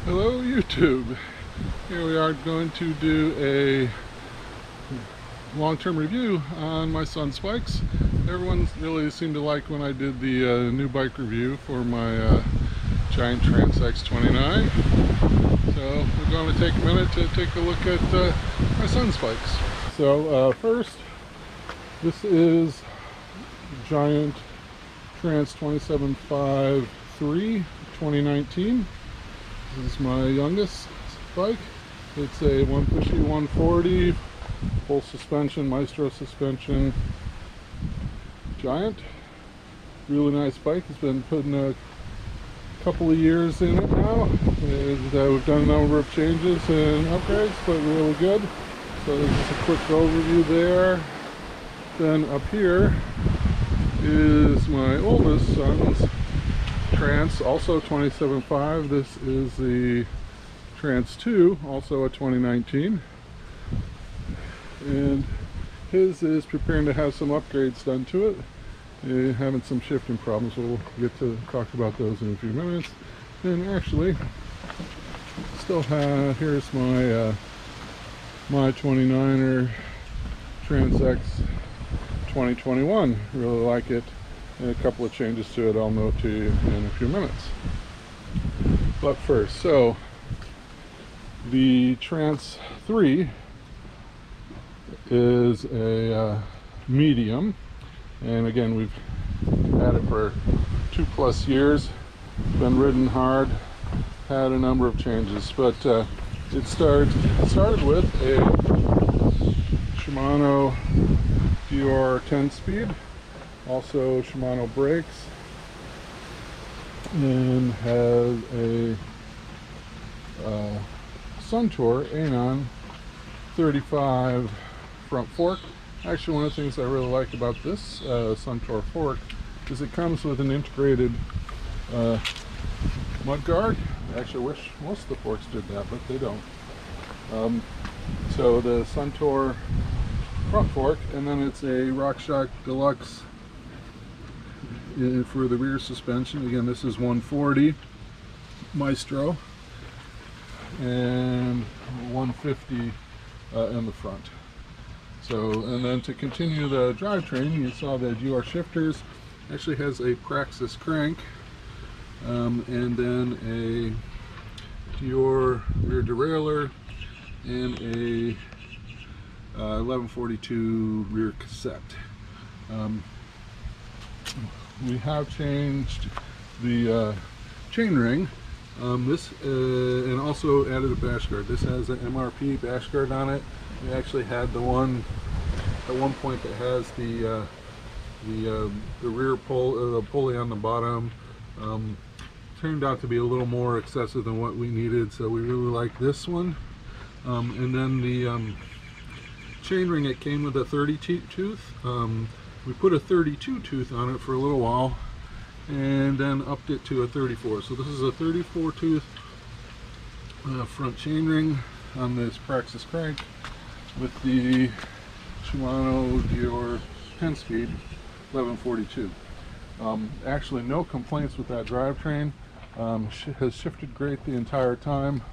Hello YouTube. Here we are going to do a long-term review on my son's bikes. Everyone really seemed to like when I did the new bike review for my Giant Trance X29. So we're going to take a minute to take a look at my son's bikes. So first, this is Giant Trance 27.5 3 2019. This is my youngest bike. It's a 150 140 full suspension, Maestro suspension Giant. Really nice bike. It's been putting a couple of years in it now, and we've done a number of changes and upgrades, but really good. So there's just a quick overview there. Then up here is my oldest son's Trance, also 27.5. This is the Trance 2, also a 2019. And his is preparing to have some upgrades done to it. Having some shifting problems. We'll get to talk about those in a few minutes. And actually, still have, here's my my 29er Trance X 2021. Really like it. And a couple of changes to it I'll note to you in a few minutes. But first, so the Trance 3 is a medium, and again we've had it for 2+ years, been ridden hard, had a number of changes, but it started with a Shimano Deore 10-speed, also Shimano brakes, and has a Suntour AION 35 front fork. Actually, one of the things I really like about this Suntor Fork is it comes with an integrated mud guard. Actually, I wish most of the forks did that, but they don't. So the Suntour front fork, and then it's a ShockRockShox Deluxe for the rear suspension. Again, this is 140 Maestro and 150 in the front. So, and then to continue the drivetrain, you saw the Deore shifters. Actually has a Praxis crank, and then a Deore rear derailleur and a 1142 rear cassette. We have changed the chainring. And also added a bashguard. This has an MRP bashguard on it. We actually had the one at one point that has the rear pulley on the bottom. Turned out to be a little more excessive than what we needed, so we really like this one. And then the chainring, it came with a 32 tooth. We put a 32 tooth on it for a little while, and then upped it to a 34. So this is a 34 tooth front chainring on this Praxis crank with the Shimano Deore 10-speed 1142. Actually, no complaints with that drivetrain. Has shifted great the entire time.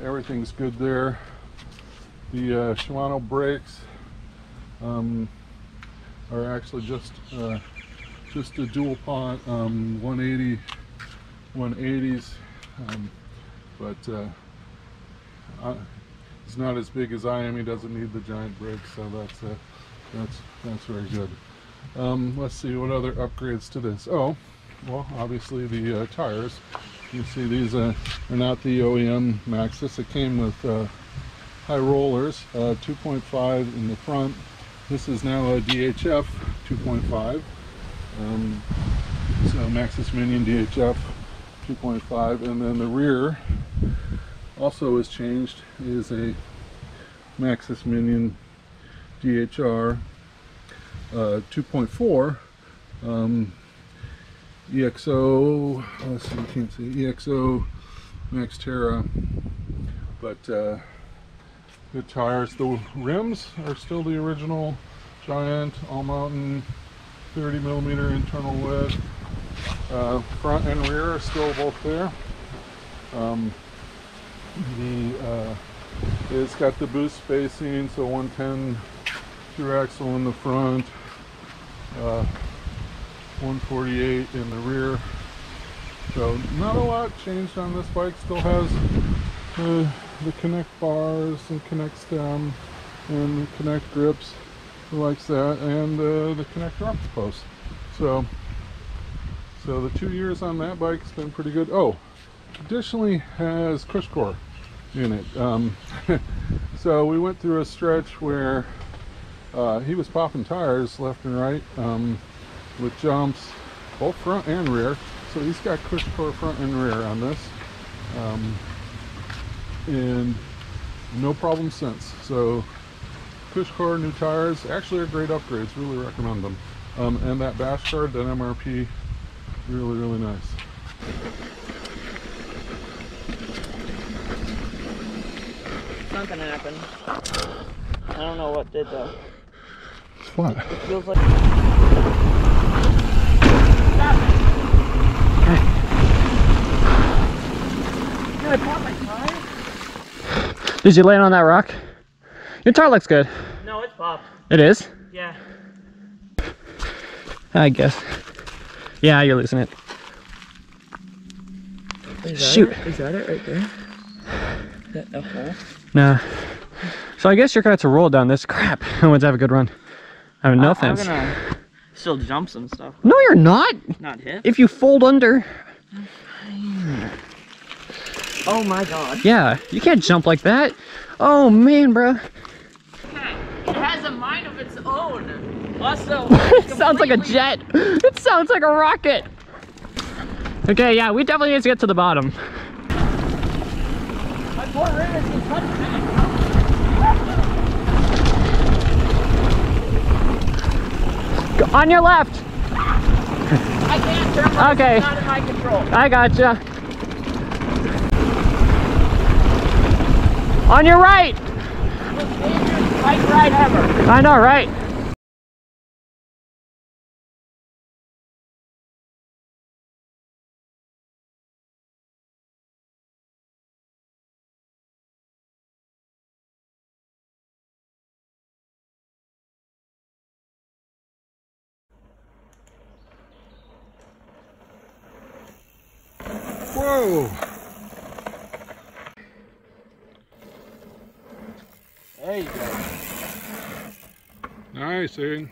Everything's good there. The Shimano brakes are actually just a dual pot 180 180s, but he's not as big as I am. He doesn't need the giant brakes, so that's very good. Let's see what other upgrades to this. Oh, well, obviously the tires. You see these are not the OEM Maxxis. It came with high rollers, 2.5 in the front. This is now a DHF 2.5. So Maxxis Minion DHF 2.5, and then the rear also is changed, is a Maxxis Minion DHR 2.4 EXO, let's see, you can't see, EXO Max Terra, but good tires. The rims are still the original Giant All Mountain 30mm internal width. Front and rear are still both there. It's got the boost spacing, so 110 through axle in the front, 148 in the rear. So not a lot changed on this bike. Still has the connect bars and connect stem and the connect grips, likes that, and the connect drop post. So the 2 years on that bike has been pretty good. Oh, additionally has cush core in it. So we went through a stretch where he was popping tires left and right with jumps, both front and rear. So he's got cush core front and rear on this, and no problem since. So cush core, new tires, actually are great upgrades. Really recommend them. And that bash guard, that MRP, really nice. Something happened. I don't know what did though. It's flat. It feels like. Did I pop my tire? Did you land on that rock? Your tire looks good. No, it's popped. It is? Yeah. I guess. Yeah, you're losing it. Shoot. Is that it right there? Is that a hole? Nah. So I guess you're gonna have to roll down this crap once I have a good run. I mean, no offense. I'm gonna still jump some stuff. No, you're not. Not hit. If you fold under. Oh my god. Yeah, you can't jump like that. Oh man, bro. It has a mind of its own. Also, It sounds like a jet. It sounds like a rocket. Okay, yeah, we definitely need to get to the bottom. My poor rim is in touch back. On your left. I can't turn my Okay. It's not in my control. I gotcha. On your right. The dangerous bike ride ever. I know, right? Whoa! There you go. Nice, Aiden.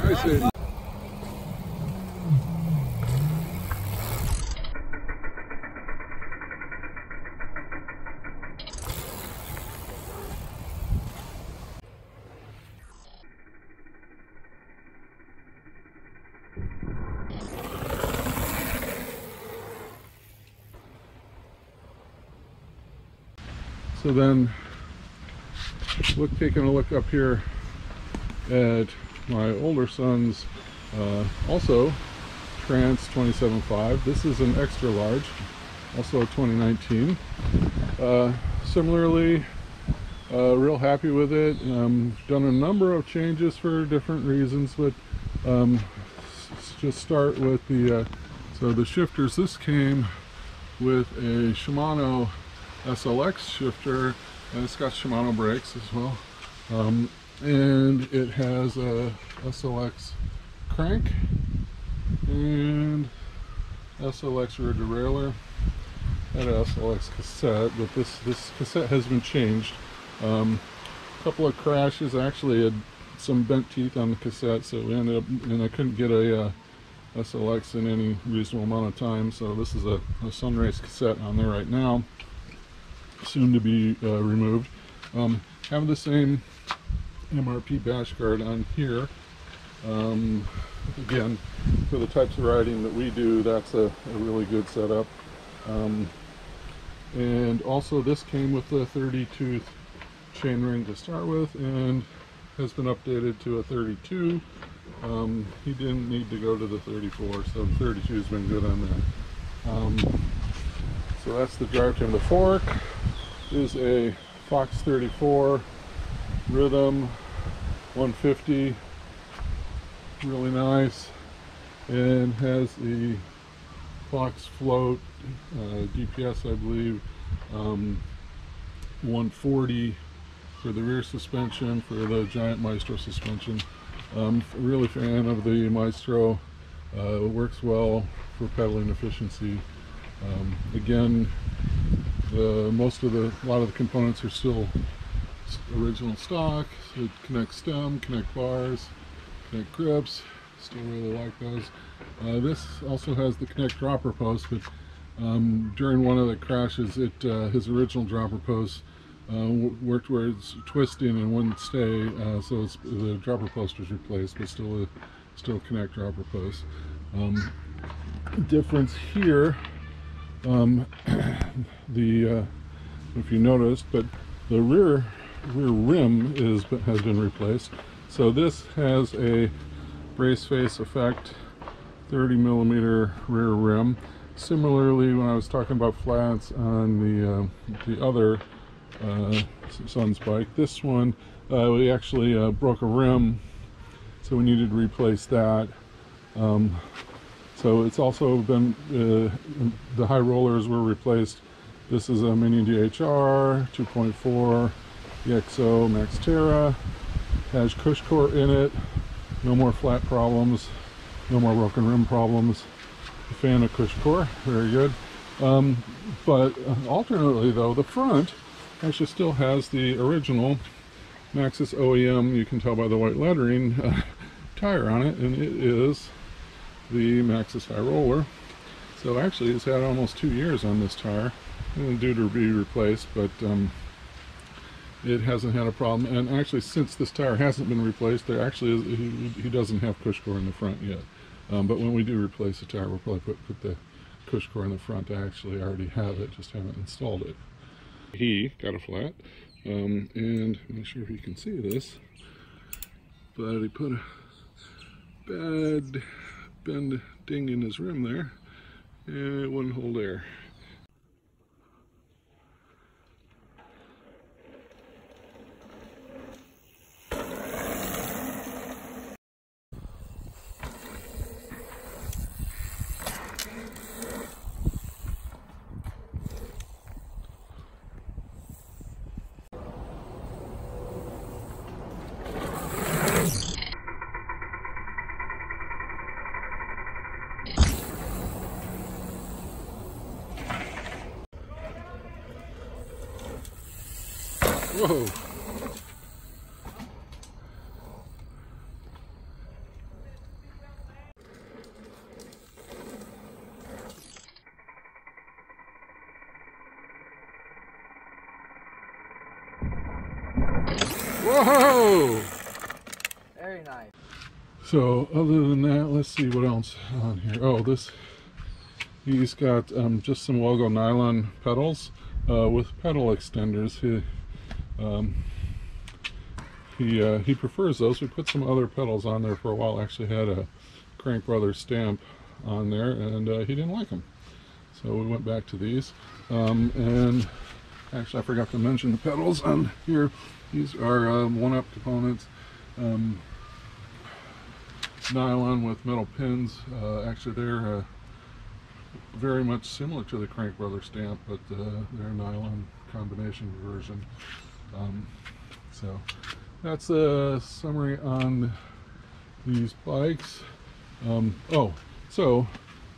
Nice, Aiden. So then, taking a look up here at my older son's also Trance 27.5. This is an extra large, also a 2019. Similarly, real happy with it. Done a number of changes for different reasons, but just start with the so the shifters. This came with a Shimano SLX shifter, and it's got Shimano brakes as well, and it has a SLX crank and SLX rear derailleur. Had a SLX cassette, but this cassette has been changed. A couple of crashes. I actually had some bent teeth on the cassette, so we ended up, and I couldn't get a SLX in any reasonable amount of time, so this is a Sunrace cassette on there right now, soon to be removed. Have the same MRP bash guard on here. Again, for the types of riding that we do, that's a really good setup. And also this came with a 30-tooth chainring to start with, and has been updated to a 32. He didn't need to go to the 34, so the 32 has been good on that. So that's the drivetrain. The fork is a Fox 34 Rhythm 150, really nice, and has the Fox float, DPS I believe, 140 for the rear suspension, for the Giant Maestro suspension. Really fan of the Maestro. It works well for pedaling efficiency. Again, a lot of the components are still original stock. So it connects stem, connect bars, connect grips. Still really like those. This also has the connect dropper post, but during one of the crashes, his original dropper post worked where it's twisting and wouldn't stay, so the dropper post was replaced, but still connect dropper post. Difference here, if you noticed, but the rear rim has been replaced. So this has a brace face effect 30mm rear rim. Similarly, when I was talking about flats on the other Sun's bike, this one we actually broke a rim, so we needed to replace that. So it's also been the high rollers were replaced. This is a Mini DHR 2.4 EXO Max Terra. Has cush core in it. No more flat problems. No more broken rim problems. A fan of cush core. Very good. But alternately though, the front actually still has the original Maxxis OEM, you can tell by the white lettering, tire on it, and it is the Maxxis high roller. So actually it's had almost 2 years on this tire, due to be replaced, but it hasn't had a problem. And actually, since this tire hasn't been replaced, there actually is, he doesn't have cush core in the front yet. But when we do replace the tire, we'll probably put the cush core in the front. I actually already have it, just haven't installed it. He got a flat, and I'm not sure if you can see this, but he put a bad bend ding in his rim there, and it wouldn't hold air. Whoa! Whoa! Very nice. So other than that, let's see what else on here. Oh, he's got just some Walgo nylon pedals with pedal extenders. He prefers those. We put some other pedals on there for a while. Actually had a Crank Brothers stamp on there, and he didn't like them, so we went back to these. And actually I forgot to mention the pedals on here. These are 1-up components, nylon with metal pins. Actually they're very much similar to the Crank Brothers stamp, but they're a nylon combination version. So that's a summary on these bikes. Oh, so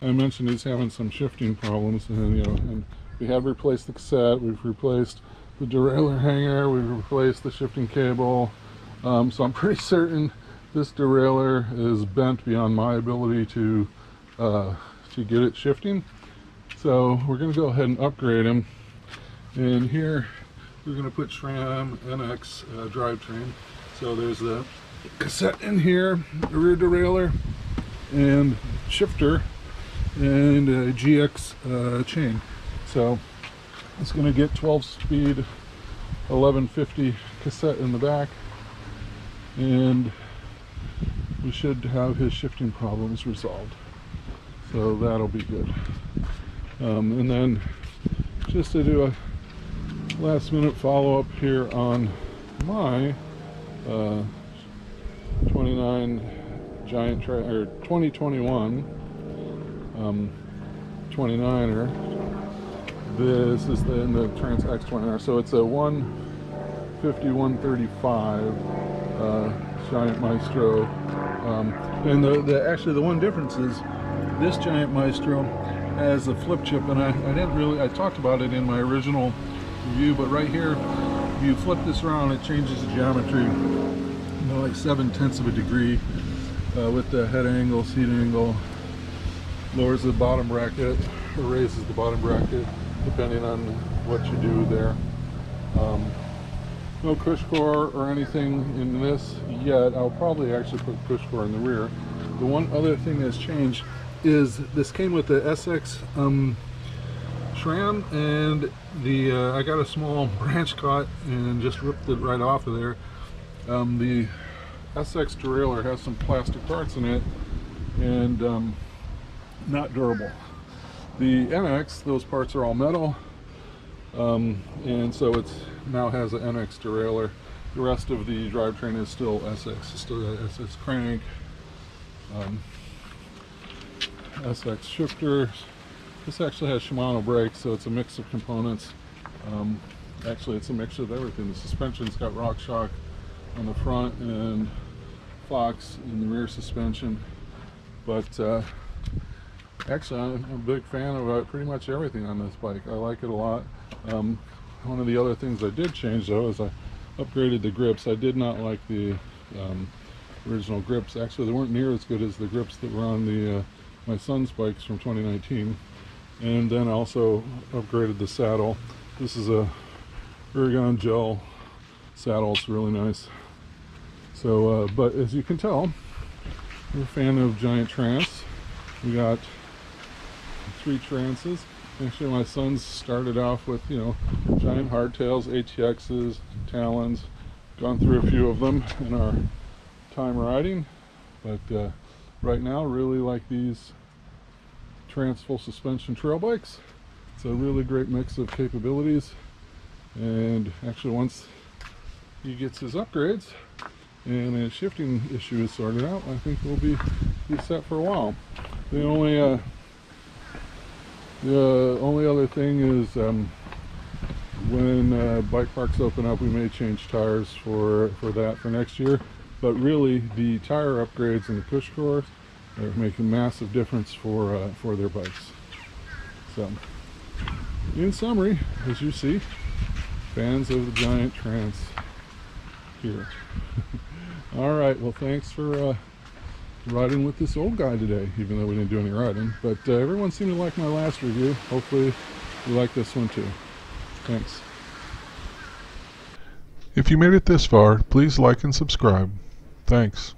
I mentioned he's having some shifting problems, and and we have replaced the cassette, we've replaced the derailleur hanger, we've replaced the shifting cable. So I'm pretty certain this derailleur is bent beyond my ability to get it shifting. So we're going to go ahead and upgrade him. And here we're going to put Sram Nx Drivetrain. So there's the cassette in here, the rear derailleur, and shifter, and a GX chain. So it's going to get 12-speed 1150 cassette in the back, and we should have his shifting problems resolved. So that'll be good. And then just to do a last minute follow-up here on my 2021 29er. This is in the Trance X29R. So it's a 150-135 Giant Maestro. And actually the one difference is this Giant Maestro has a flip chip, and I talked about it in my original review, but right here, if you flip this around, it changes the geometry, like 7/10 of a degree with the head angle, seat angle, lowers the bottom bracket or raises the bottom bracket depending on what you do there. No cush core or anything in this yet. I'll probably actually put cush core in the rear. The one other thing that's changed is this came with the SX SRAM, and I got a small branch caught and just ripped it right off of there. The SX Derailleur has some plastic parts in it and not durable. The NX, those parts are all metal, and so it now has an NX derailleur. The rest of the drivetrain is still SX. It's still got SX crank, SX shifter. This actually has Shimano brakes, so it's a mix of components. Actually, it's a mixture of everything. The suspension's got RockShox on the front and Fox in the rear suspension. But actually, I'm a big fan of pretty much everything on this bike. I like it a lot. One of the other things I did change, though, is I upgraded the grips. I did not like the original grips. Actually, they weren't near as good as the grips that were on the my son's bikes from 2019. And then I also upgraded the saddle. This is a Oregon gel saddle. It's really nice. So, but as you can tell, we're a fan of Giant Trance. We got 3 Trances. Actually, my sons started off with, Giant Hardtails, ATXs, Talons. Gone through a few of them in our time riding, but right now really like these Trance full suspension trail bikes. It's a really great mix of capabilities, and actually once he gets his upgrades and his shifting issue is sorted out, I think we'll be set for a while. The only other thing is when bike parks open up, we may change tires for that for next year. But really, the tire upgrades and the push cores are making a massive difference for their bikes. So, in summary, as you see, fans of the Giant Trance here. All right, well, thanks for riding with this old guy today, even though we didn't do any riding. But everyone seemed to like my last review. Hopefully you like this one too. Thanks. If you made it this far, please like and subscribe. Thanks.